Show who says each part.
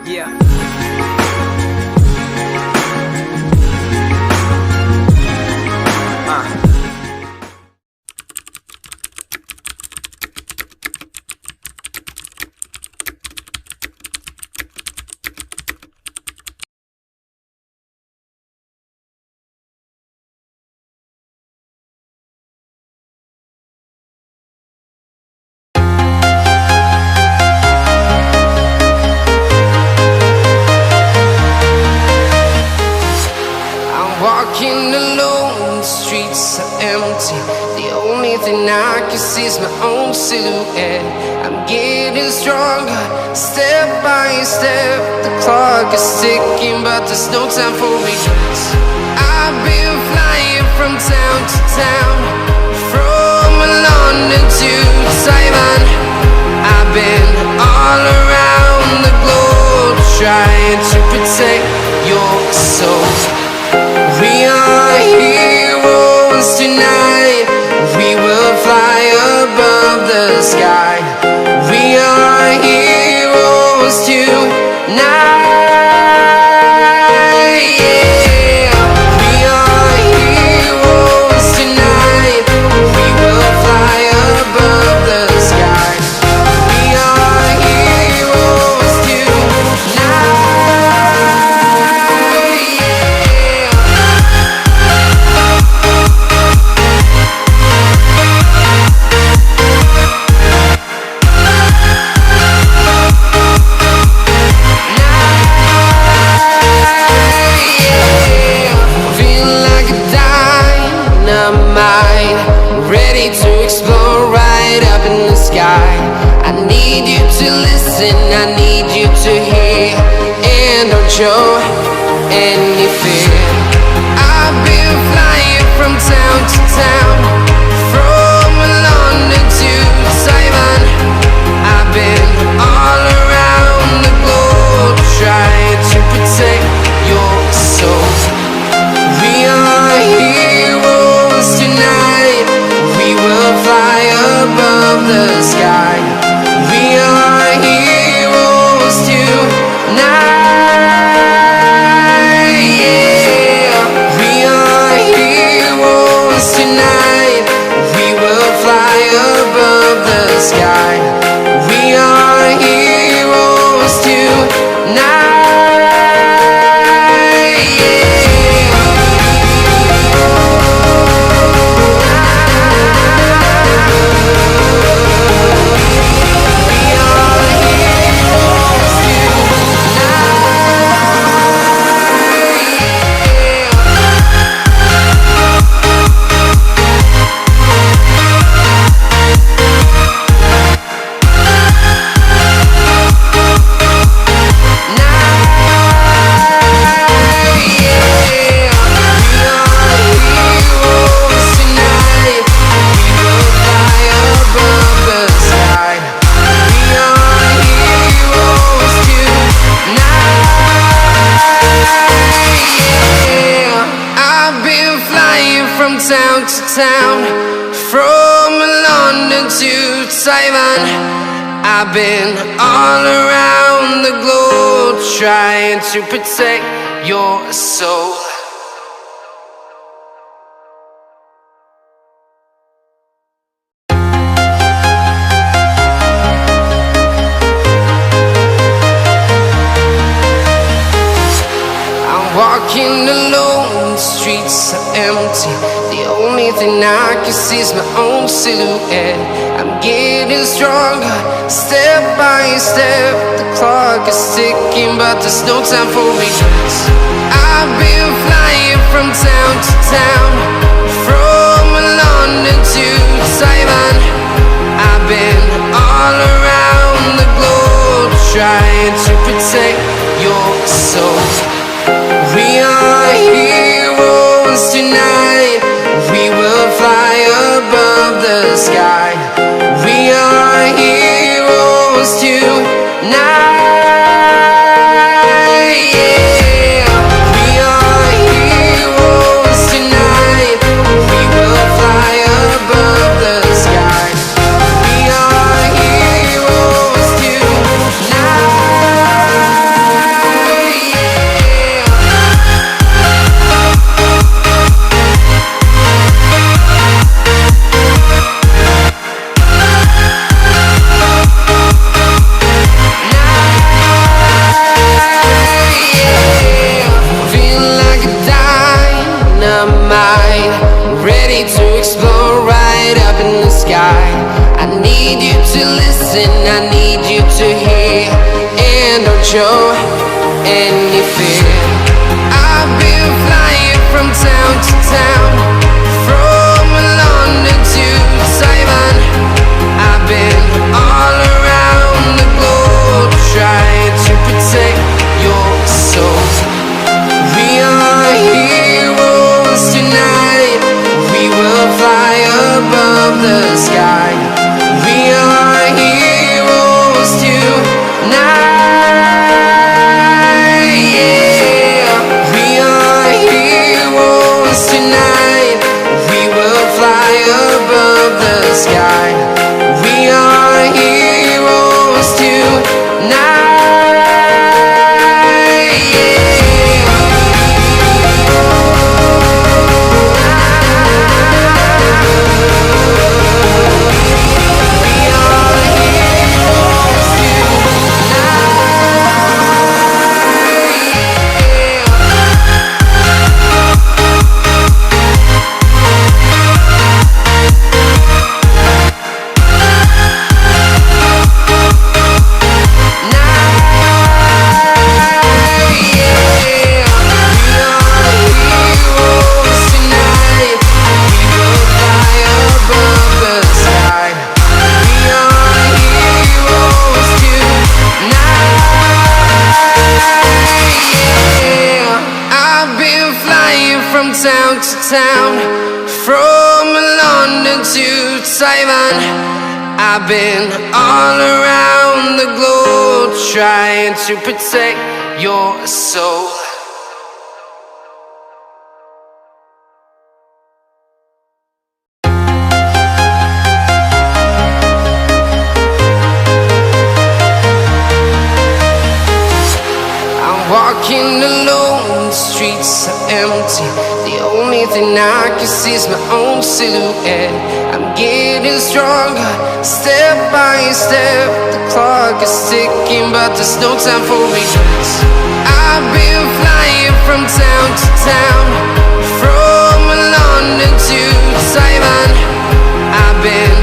Speaker 1: Yeah.
Speaker 2: Walking alone, the streets are empty. The only thing I can see is my own silhouette. I'm getting stronger, step by step. The clock is ticking, but there's no time for regrets. I've been flying from town to town, from London to Taiwan. I've been all around the globe, trying to protect your soul. We are heroes tonight. We will fly above the sky. We are heroes tonight. Yeah. We are heroes tonight. We will fly above the sky. We are heroes tonight. Ready to explore right up in the sky. I need you to listen, I need you to hear, and don't show any fear. I've been flying from town to town, from London to Taiwan. I've been all around the globe, trying to protect your soul. We are heroes tonight. We will fly above the sky. We are heroes tonight. Yeah. We are heroes tonight. We will fly above the sky. We are heroes tonight. Town to town, from London to Taiwan. I've been all around the globe, trying to protect your soul. I'm walking alone, the streets are empty. The only thing I can see is my own silhouette. I'm getting stronger, step by step. The clock is ticking, but there's no time for regrets. I've been flying from town to town, from London to Taiwan. I've been all around the globe, trying to protect your soul. We are heroes tonight. We will fly above the sky. We are heroes tonight. Yeah. We are heroes tonight. We will fly above the sky. We are heroes tonight. listen I need you to hear, and don't show any fear. I've been flying from town to town, from London to Taiwan. I've been all around the globe trying to protect your soul. We are heroes tonight, we will fly above the sky. We are heroes tonight, yeah. We are heroes tonight, we will fly above the sky. We are heroes tonight, yeah. Town to town, from London to Taiwan. I've been all around the globe trying to protect your soul. I'm walking alone, the streets are empty. The only thing I can see is my own silhouette. I'm getting stronger, step by step. The clock is ticking, but there's no time for regrets. I've been flying from town to town, from London to Taiwan. I've been